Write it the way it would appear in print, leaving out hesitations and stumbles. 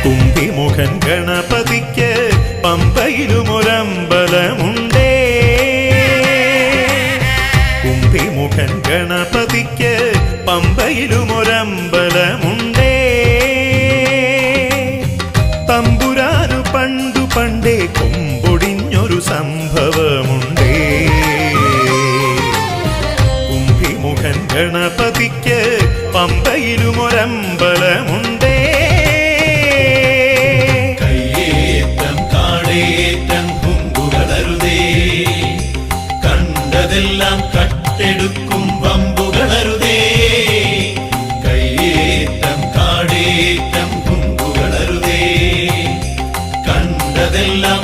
കുംഭിമുഖൻ ഗണപതിക്ക് പമ്പയിലുമൊരമ്പലമുണ്ടേ. കുംഭിമുഖൻ ഗണപതിക്ക് പമ്പയിലുമൊരമ്പലമുണ്ടേ. തമ്പുരാനു പണ്ടു പണ്ടേ കൊമ്പൊടിഞ്ഞൊരു സംഭവമുണ്ടേ. കുംഭിമുഖൻ ഗണപതിക്ക് പമ്പയിലുമൊരമ്പലമുണ്ടേ. കയ്യേറ്റം കാടേറ്റം കുമ്പുകളരുതേ, കണ്ടതെല്ലാം കട്ടെടുക്കും വമ്പുകളരുതേ. കയ്യേറ്റം കാടേറ്റം കുമ്പുകളരുതേ, കണ്ടതെല്ലാം